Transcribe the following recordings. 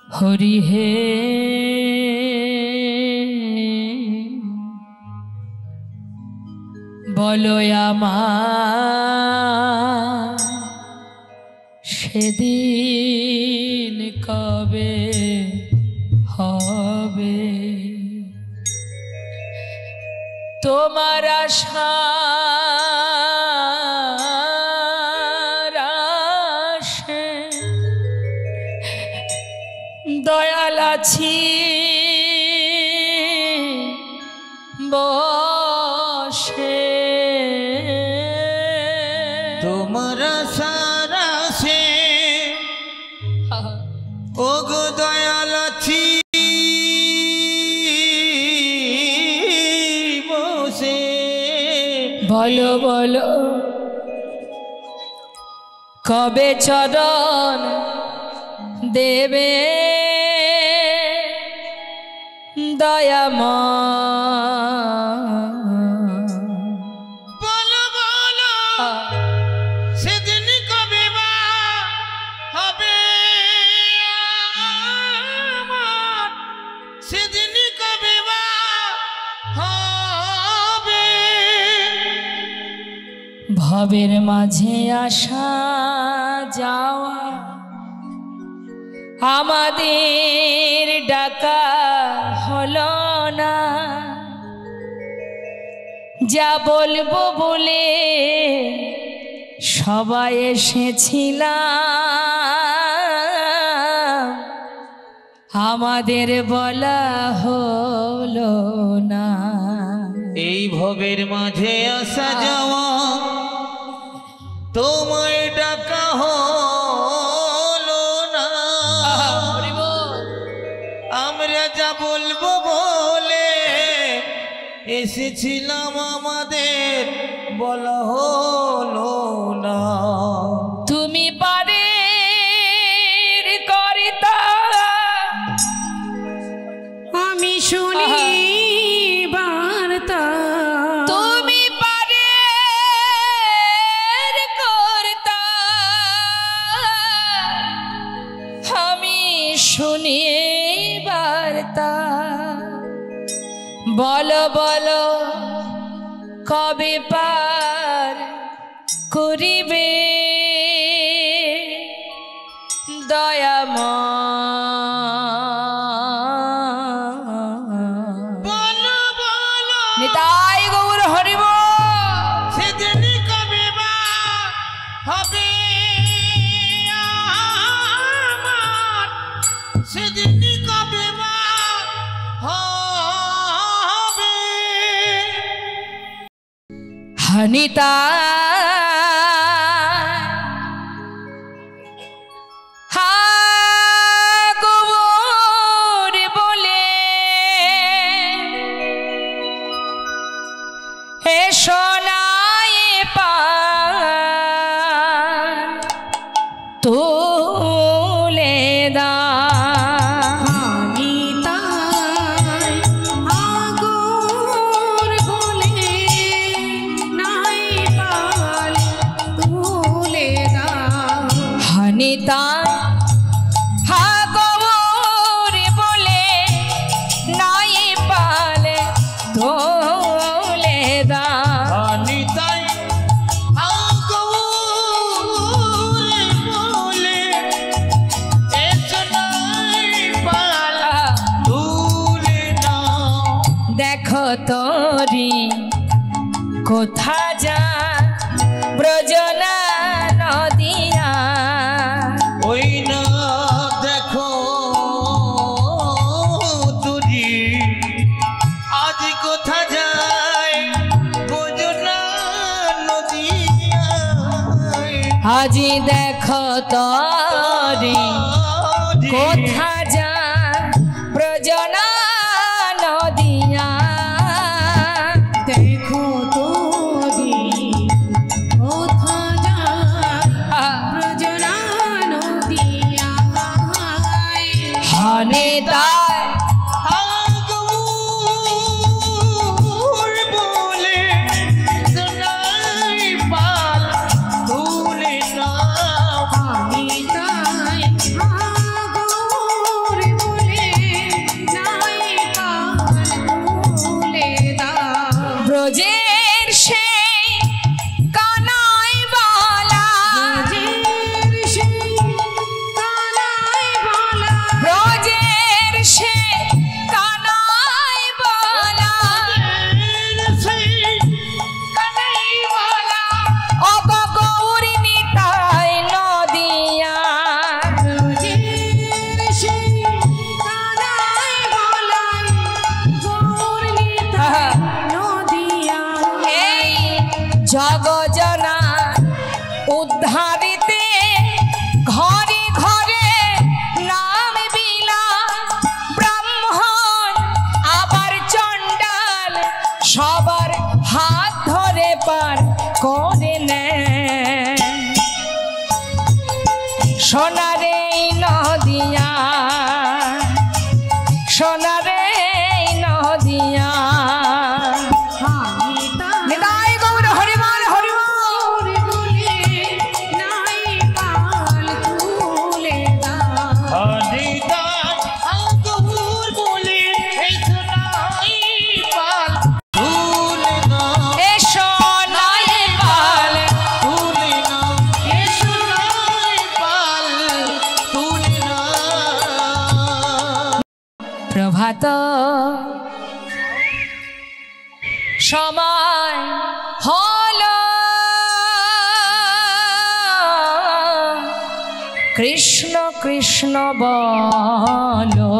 হরি হে বলো আমার সেদিন কবে হবে তোমার আশার আশে দয়াল আছি বসে তোমার আশার আশে ওগো দয়াল আছি বসে বলো বলো কবে চরণ দেবে দয়াময় বলো বলো সেদিন কবে বা হবে আমার সেদিন কবে বা হবে ভবের মাঝে আসা যাওয়া আমাদের ডাকা হলো না যা বলবো বলে সবাই এসেছিলাম আমাদের বলা হলো না এই ভবের মাঝে আসা যাওয়া তোমায় ডাকা হলো না আমরা যা বলবো বলে এসেছিলাম আমাদের বলা হলো না তুমি পারে করিতা আমি শুনি বার্তা তুমি পারে করিতা আমি শুনি বার্তা বলো বলো কবে পার করিবে দয়াময় বলো বলো নিতাই গৌর হরি বল সেদিন কবে বা হবে আমার সেদিন কবে বা হবে হানিতা হা গোবর বলে হে সোনায় পান তুলে দা নিতাই আগর বলে নাই পাল তুলে দাও হানিতা হা গোবর বলে নাই পালে তোলে দা অনিতাই আগৌরে বলে এসো নাই পালা তুলে নাও দেখো তোরি কোথা যা ব্রজনা নদিয়া ওই না দেখো তুরি আজ কোথা যায় বোঝো না নদিয়ায় আজি দেখো তোরি কোথা যা ব্রজনা নদিয়া দেখো তোরি কোথা যায় ব্রজনা নদিয়া হানিতা আগৌর বলে এসো নাই পালা তুলে নাও নিতাই আগর সে কানাই বলা অগ গৌরী নিতাই নদিয়া এই জগজনা উদ্ধারিতে ঘরে ঘরে নাম বিলা ব্রাহ্মণ আবার চণ্ডাল সবার হাত ধরে পার করে নেয় সোনারে নদিয়া সোনারে নদিয়া নিতাই গৌর হরিবল হরিবল এসো নাই পাল প্রভাত সময় হলো কৃষ্ণ কৃষ্ণ বলো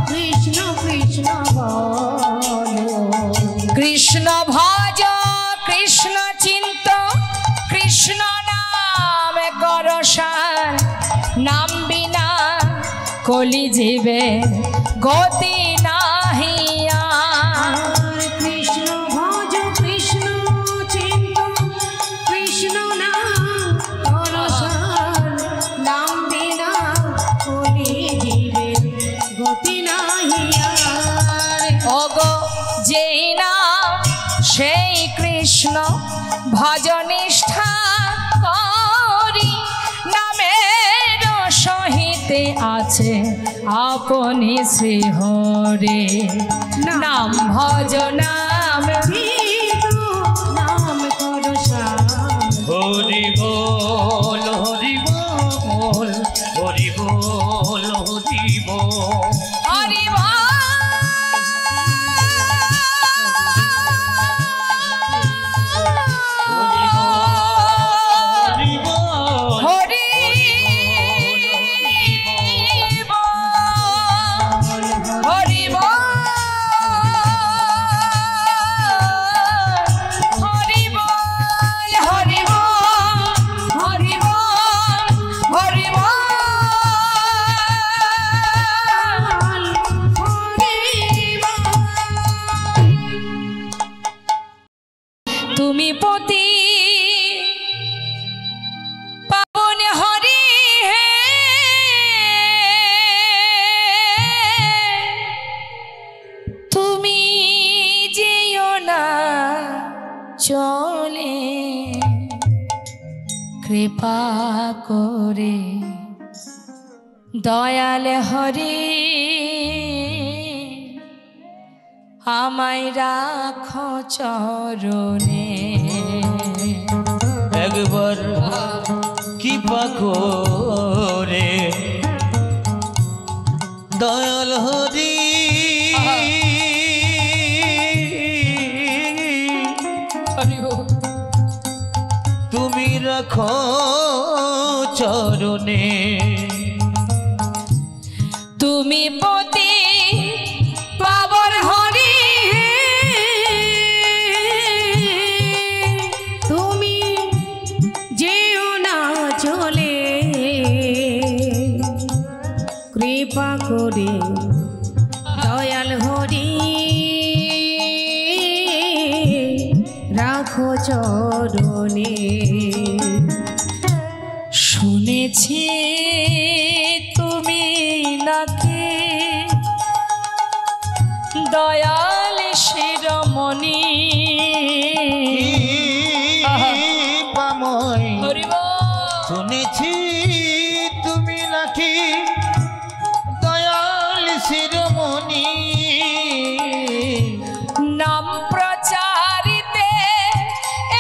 কৃষ্ণ কৃষ্ণ বলো কৃষ্ণ ভজ কৃষ্ণ চিন্ত কৃষ্ণ নাম করসার নাম বিনা কলি জীবে গতি নাহিয়া কৃষ্ণ ভজ কৃষ্ণ চিন্ত কৃষ্ণ নাম করসার নাম বিনা কলি জীবে গতি নাহিয়া ওগো যেই নাম সেই কৃষ্ণ ভজনিষ্ঠা করি নামের সহিতে আছে আপনি শ্রীহরে নাম ভজ নাম নাম করসার হরি বল হরি বল হরি বল হরি বল হরি হরি বল হরি হরি হরি হরি হরি হরি তুমি পতি পাবন হরি হে তুমি যেও না চলে কৃপা করে দয়াল হরি আমায় রাখো চরণে একবার কৃপা করে দয়াল হরি তুমি রাখো চরণে তুমি পতি পাবন হরি তুমি যেও না চলে কৃপা করে দয়াল হরি রাখো চরণে শুনেছি তুমি নাকি দয়াল শিরোমণি পাময় হরিব শুনেছি তুমি নাকি দয়াল শিরোমণি নাম প্রচারিতে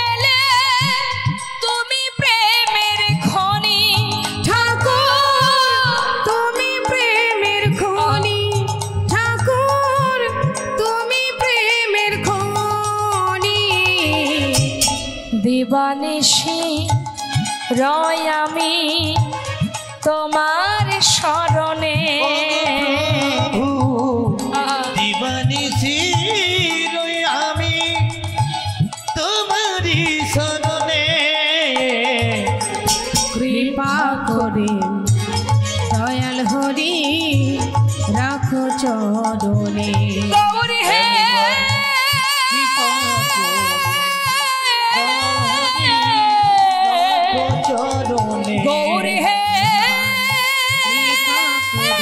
এলে দিবানিশি রয় আমি তোমার শরণে দিবানিশি রই আমি তোমারি শরণে কৃপা করে দয়াল হরি রাখো চরণে গৌর হে চরণে গৌর হে কৃপা করে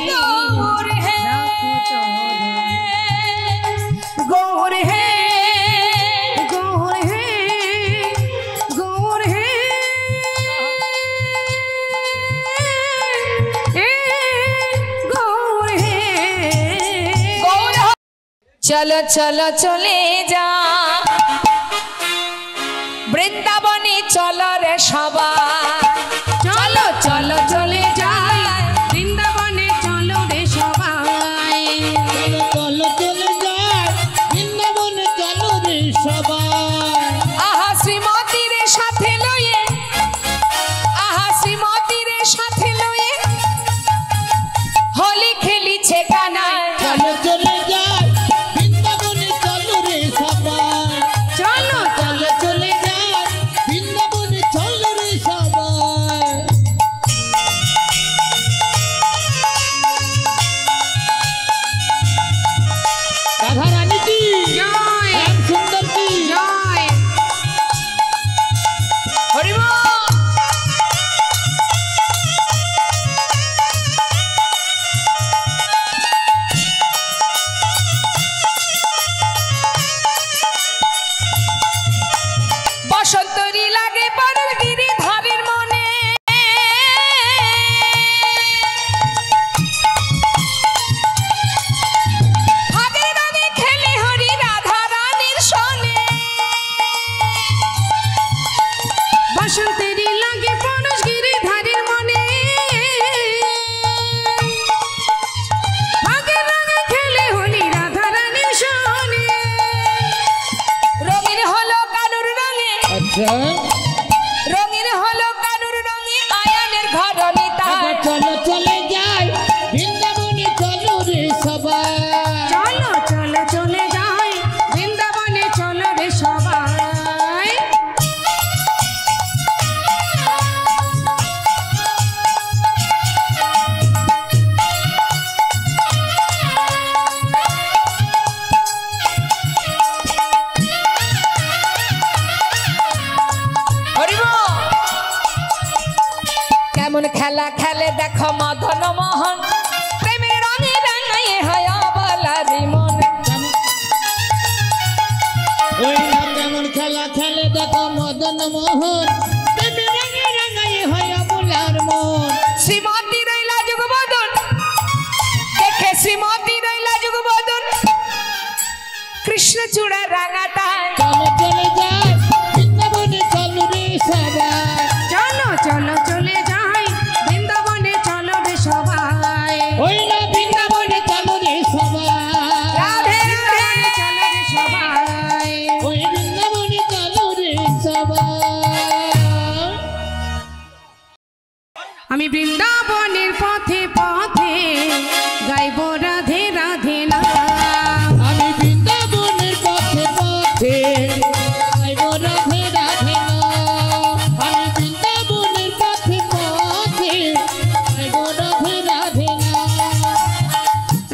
গৌর হে রাখো চরণে গৌর হে গৌর হে গৌর হে গৌর হে গৌর চলো চলো চলে যা বৃন্দাবনে চলো রে সবাই চলো চলো চলে যাই বৃন্দাবনে চলো রে সবাই চলো চলে যায় বৃন্দাবনে চলো রে সবাই আহা শ্রীমতীর সাথে লয়ে আহা শ্রীমতীর সাথে লয়ে হোলি খেলিছে কানায় চলো চলে যায় বৃন্দাবনে চলো রে সবাই চলো চলো চলে যায় বৃন্দাবনে চলো রে সবাই রাধা রানী কি জয় শ্যাম সুন্দর কি জয় হরি বল। বসন্তরি লাগে পারুল গিরি ধারের মনে হাতের রঙে খেলে হরি রাধা রানীর সনে বসন্তেরই লাগে পরশ গিরি ধারের মনে ভাগের রঙে খেলে হোলি রাধা রানীর সনে রঙিন হলো কানুর রঙে আচ্ছা রঙিন হলো কানুর রঙে আয়ানের ঘরণী তাই চলো চলে যায় বৃন্দাবনে চলো রে সবাই চলো চলো চলে যাই বৃন্দাবনে চলো রে সবাই হরি বল। কেমন খেলা খেলে দেখো মদন মোহন প্রেমের রঙে রাঙাইয়ে হয় অবলারি মন ওই না কেমন খেলা খেলে দেখো মদন মোহন প্রেমে রঙে রাঙায় হয় বলার মন শ্রীমতী রইলা যুগবদন দেখে শ্রীমতী রইলা যুগবদন কৃষ্ণ চূড়া রাঙাটায় চলো চলে যায় বৃন্দাবনে চলো রে সবাই চলো চলো চলে যাই বৃন্দাবনে চলো রে সবাই ওই না বৃন্দাবনে চলো রে সবাই রাধে রাধে চলো রে সবাই ওই বৃন্দাবনে চলো রে সবাই আমি বৃন্দাবনের পথে পথে গাইব রাধে রাধে না আমি বৃন্দাবনের পথে পথে গাইব রাধে রাধে না আমি বৃন্দাবনের পথে পথে গাইব রাধে রাধে না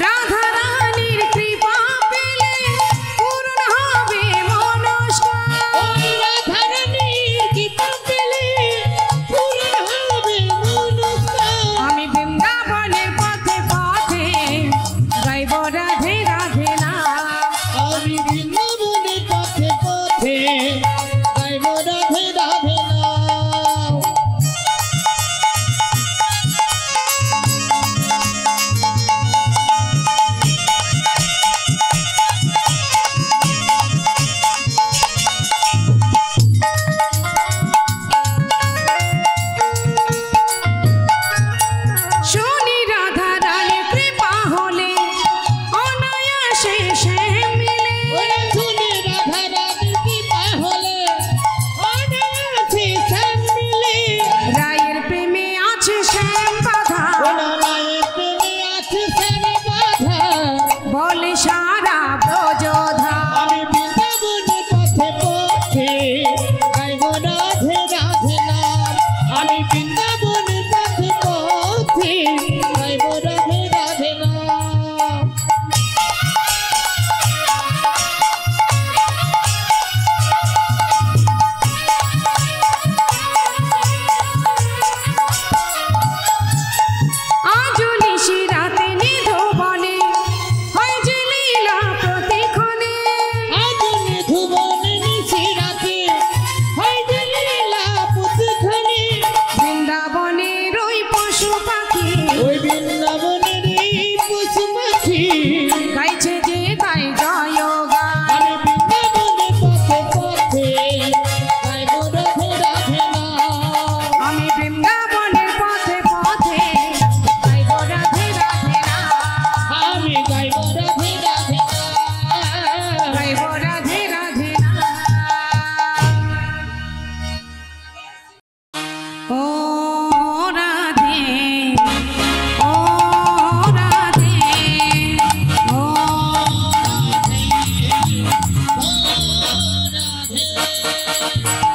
রাধা রানীর কৃপা পেলে পূর্ণ হবে মনস্কার ওই রাধা রানীর কৃপা পেলে পূর্ণ হবে মনস্কার আমি বৃন্দাবনের পথে পথে গাইব রাধে রাধে না আমি বৃন্দাবনের পথে পথে গাইব রাধে রাধে না শনি রাধা রানীর কৃপা হলে অনায়াসে সে মিলে ওরা শুনে রাধা রানীর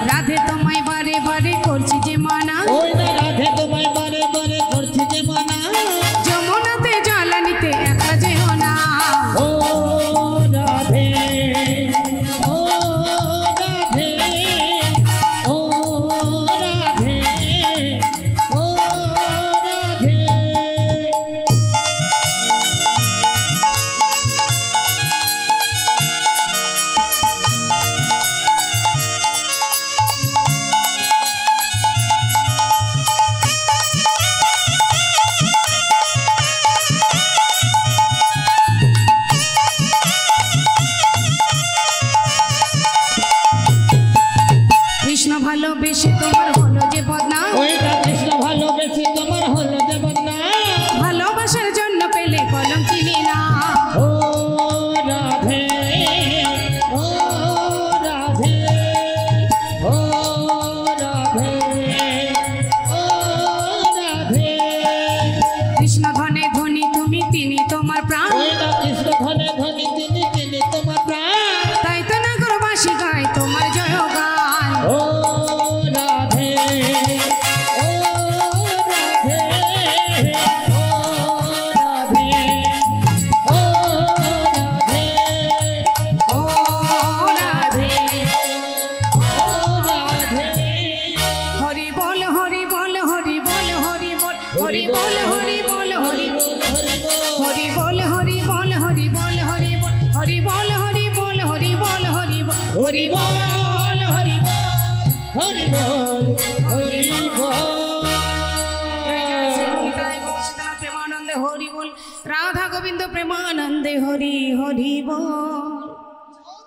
রাধে তোমায় বারে বারে করছি যে মানা, ওই না রাধে তোমায় বারে বারে করছি যে মানা, যমুনাতে জল নিতে একলা যেও না। ও রাধে, ও রাধে, ও রাধে, ও রাধে। কৃষ্ণ ভালোবেসে তোমার হলো যে বদনাম, ওইটা কৃষ্ণ ভালোবেসে তোমার হলো যে বদনাম, ভালোবাসার জন্য পেলে কলম চিনি না। ও রাধে, ও রাধে, ও রাধে, ও রাধে। কৃষ্ণ ধনে ধনী তুমি, তিনি তোমার প্রাণ, ওইটা কৃষ্ণ ধনে ধনী তিনি, তিনি তোমার প্রাণ, তাই তো নগরবাসী গায় তোমার জয়গান। ও রাধে, ও রাধে, ও রাধে, ও রাধে, ও রাধে, ও রাধে। হরি বল হরি বল হরি বল হরি বল হরি বল হরি বল হরি বল হরি বল হরি বল হরি বল হরি বল হরি বল হরি বল হরি বল হরি বল হরি বল, হরি বল, হরি বল, হরি বল। প্রেমানন্দে হরি বল, রাধা গোবিন্দ প্রেমানন্দে হরি হরি বল।